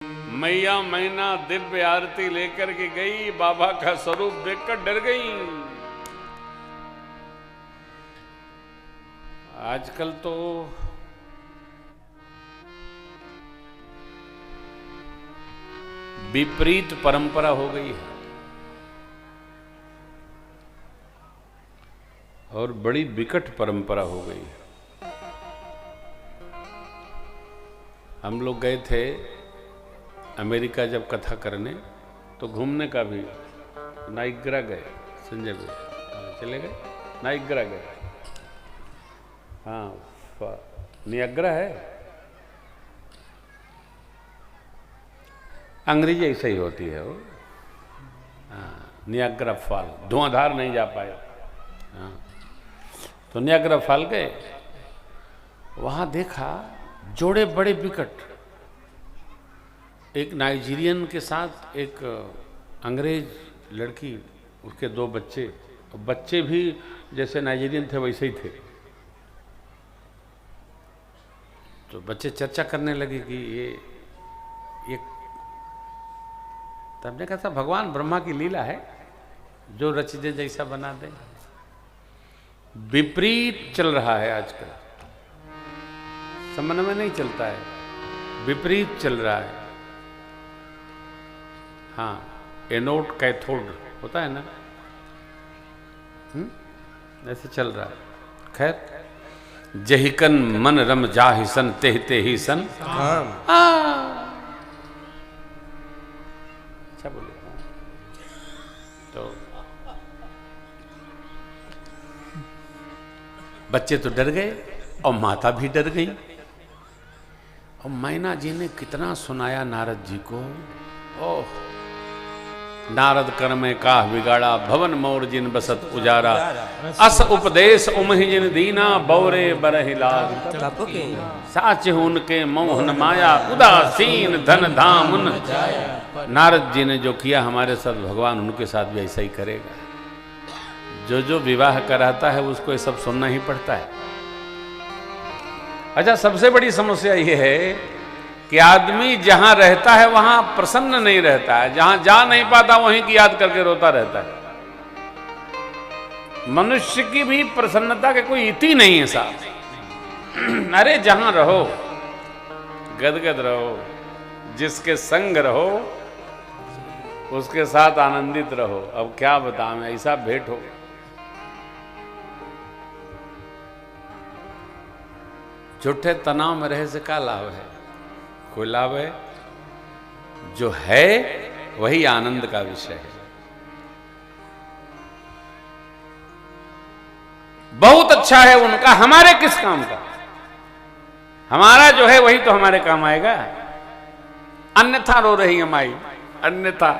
मैया मैना दिव्य आरती लेकर के गई, बाबा का स्वरूप देखकर डर गई। आजकल तो विपरीत परंपरा हो गई है और बड़ी विकट परंपरा हो गई है। हम लोग गए थे अमेरिका जब कथा करने, तो घूमने का भी नाइग्रा गए, संजय भाई चले गए, नाइग्रा गए। हाँ, नियाग्रा है, अंग्रेजी ऐसा ही होती है वो। हाँ, नियाग्रा फॉल, धुआंधार नहीं जा पाए। हाँ, तो नियाग्रा फॉल गए, वहाँ देखा जोड़े बड़े विकट, एक नाइजीरियन के साथ एक अंग्रेज लड़की, उसके 2 बच्चे, बच्चे भी जैसे नाइजीरियन थे वैसे ही थे। तो बच्चे चर्चा करने लगे कि ये तब ने कहा था भगवान ब्रह्मा की लीला है, जो रच दे जैसा बना दे। विपरीत चल रहा है आजकल, समन्वय नहीं चलता है, विपरीत चल रहा है। हाँ, एनोड कैथोड होता है ना, ऐसे चल रहा है। खैर, जहिकन मन रम जाहिसन तेहते ही सन। अच्छा बोले। तो बच्चे तो डर गए और माता भी डर गई। और मैना जी ने कितना सुनाया नारद जी को। ओह, नारद कर में काह बिगाड़ा, भवन मोर जिन बसत उजारा, अस उपदेश उमहि जिन दीना, बौरे बरहि लाग, साच उनके मोहन माया, उदासीन धन धामुन। नारद जी ने जो किया हमारे साथ, भगवान उनके साथ भी ऐसा ही करेगा। जो विवाह कराता है उसको ये सब सुनना ही पड़ता है। अच्छा, सबसे बड़ी समस्या ये है कि आदमी जहां रहता है वहां प्रसन्न नहीं रहता है, जहां जा नहीं पाता वहीं की याद करके रोता रहता है। मनुष्य की भी प्रसन्नता के कोई इति नहीं है साहब। अरे जहां रहो गदगद रहो, जिसके संग रहो उसके साथ आनंदित रहो। अब क्या बताऊं, ऐसा भेंट हो। झूठे तनाव में रहे से क्या लाभ है? कोई लाभ है? जो है वही आनंद का विषय है। बहुत अच्छा है उनका, हमारे किस काम का? हमारा जो है वही तो हमारे काम आएगा। अन्यथा रो रही है माई, अन्यथा।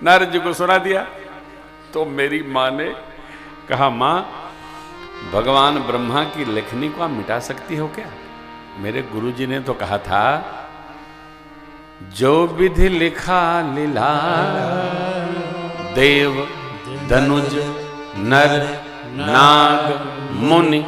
नारद जी को सुना दिया तो मेरी मां ने कहा, मां, भगवान ब्रह्मा की लेखनी को आप मिटा सकती हो क्या? मेरे गुरुजी ने तो कहा था, जो विधि लिखा लीला, देव धनुज नर नाग मुनि,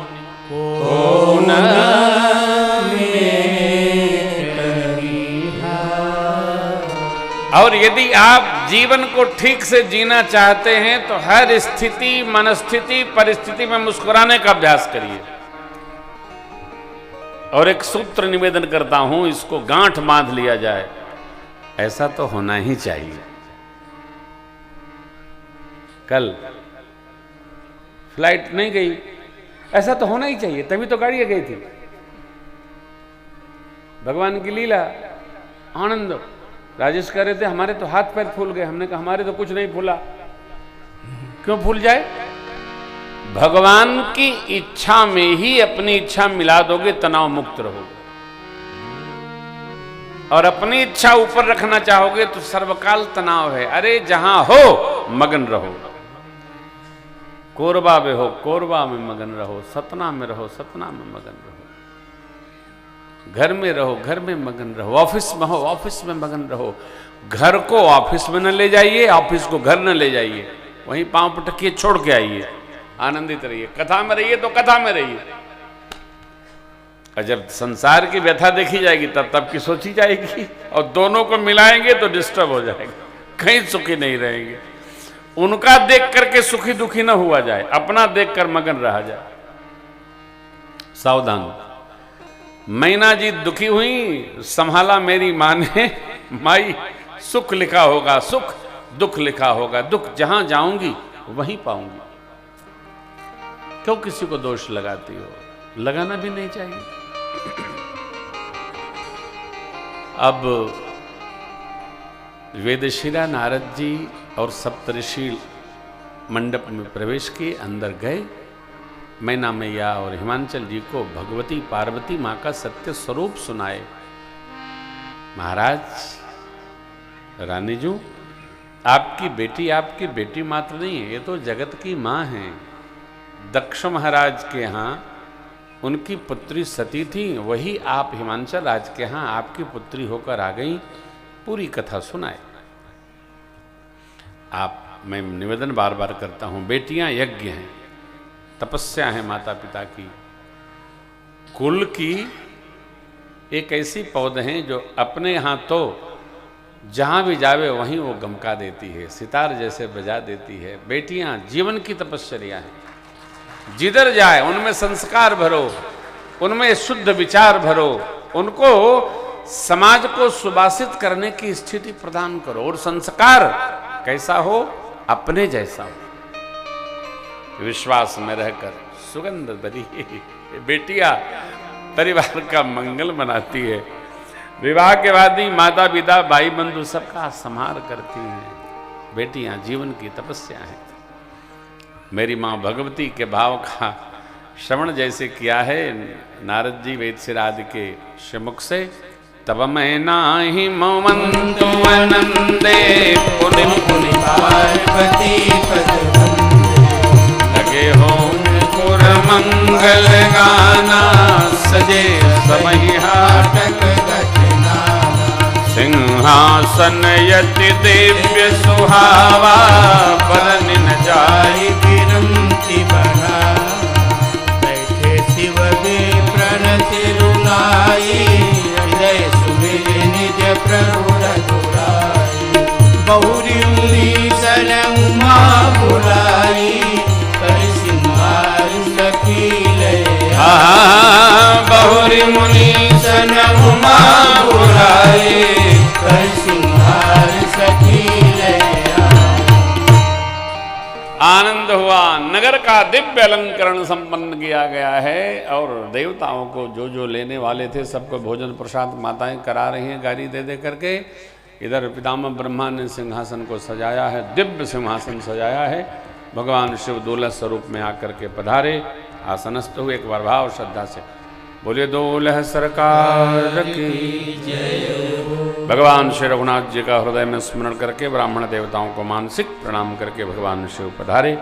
और यदि आप जीवन को ठीक से जीना चाहते हैं तो हर स्थिति, मनस्थिति, परिस्थिति में मुस्कुराने का अभ्यास करिए। और एक सूत्र निवेदन करता हूं, इसको गांठ बांध लिया जाए, ऐसा तो होना ही चाहिए। कल फ्लाइट नहीं गई, ऐसा तो होना ही चाहिए, तभी तो गाड़ियां गई थी। भगवान की लीला, आनंद। राजेश कह रहे थे हमारे तो हाथ पैर फूल गए। हमने कहा हमारे तो कुछ नहीं फूला। क्यों फूल जाए? भगवान की इच्छा में ही अपनी इच्छा मिला दोगे, तनाव मुक्त रहोगे। और अपनी इच्छा ऊपर रखना चाहोगे तो सर्वकाल तनाव है। अरे जहां हो मगन रहो, कोरबा में हो कोरबा में मगन रहो, सतना में रहो सतना में मगन रहो, घर में रहो घर में मगन रहो, ऑफिस में हो ऑफिस में मगन रहो। घर को ऑफिस में न ले जाइए, ऑफिस को घर न ले जाइए, वहीं पांव पटकिए, छोड़ के आइए। आनंदित रहिए, कथा में रहिए तो कथा में रहिए। और जब संसार की व्यथा देखी जाएगी तब की सोची जाएगी, और दोनों को मिलाएंगे तो डिस्टर्ब हो जाएगा, कहीं सुखी नहीं रहेंगे। उनका देख करके सुखी दुखी न हुआ जाए, अपना देखकर मगन रहा जाए। सावधान। मैना जी दुखी हुई, संभाला मेरी माँ ने, माई सुख लिखा होगा सुख, दुख लिखा होगा दुख, जहां जाऊंगी वहीं पाऊंगी। क्यों किसी को दोष लगाती हो? लगाना भी नहीं चाहिए। अब वेदशिला नारद जी और सप्तऋषि मंडप में प्रवेश किए, अंदर गए। मैना मैया और हिमांचल जी को भगवती पार्वती मां का सत्य स्वरूप सुनाए। महाराज, रानी जी, आपकी बेटी मात्र नहीं है, ये तो जगत की मां है। दक्ष महाराज के यहाँ उनकी पुत्री सती थी, वही आप हिमांचल राज के यहाँ आपकी पुत्री होकर आ गई। पूरी कथा सुनाए। मैं निवेदन बार बार करता हूं, बेटियां यज्ञ हैं, तपस्या है माता पिता की। कुल की एक ऐसी पौध हैं जो अपने यहाँ तो जहां भी जावे वहीं वो गमका देती है, सितार जैसे बजा देती है। बेटियां जीवन की तपस्या हैं, जिधर जाए उनमें संस्कार भरो, उनमें शुद्ध विचार भरो, उनको समाज को सुबासित करने की स्थिति प्रदान करो। और संस्कार कैसा हो? अपने जैसा हो, विश्वास में रहकर सुगंध भरी बेटियां परिवार का मंगल मनाती है। विवाह के बाद ही माता पिता भाई बंधु सबका संहार करती हैं। बेटियां जीवन की तपस्या है। मेरी माँ भगवती के भाव का श्रवण जैसे किया है नारद जी वेदशिरादि के श्रीमुख से, तब मैं नाही ममंतु आनंदे पुनि पुनि पार्वती पद लगे हो पुर मंगल गाना, सजे समय हाटक सिंहासन यति दिव्य सुहावा, बरन न जाई विरंति बना। बैठे शिव विप्रण तिरुनाई, हृदय सुमिर निज प्रभु रघुराई। बहुरी सन उमा बुलाई, कर सिंहार सखी लया। बहुरी मुनि सन उमा बुलाई, कर सिंहार सखी लया। आनंद हुआ। नगर का दिव्य अलंकरण संपन्न किया गया है और देवताओं को जो जो लेने वाले थे सबको भोजन प्रसाद माताएं करा रही हैं गाड़ी दे दे करके। इधर पितामह ब्रह्मा ने सिंहासन को सजाया है, दिव्य सिंहासन सजाया है। भगवान शिव दूल्हा स्वरूप में आकर के पधारे, आसनस्थ हुए। एक बार भाव श्रद्धा से बोलिए दूल्हा सरकार की जय। भगवान श्री रघुनाथ जी का हृदय में स्मरण करके ब्राह्मण देवताओं को मानसिक प्रणाम करके भगवान शिव पधारे।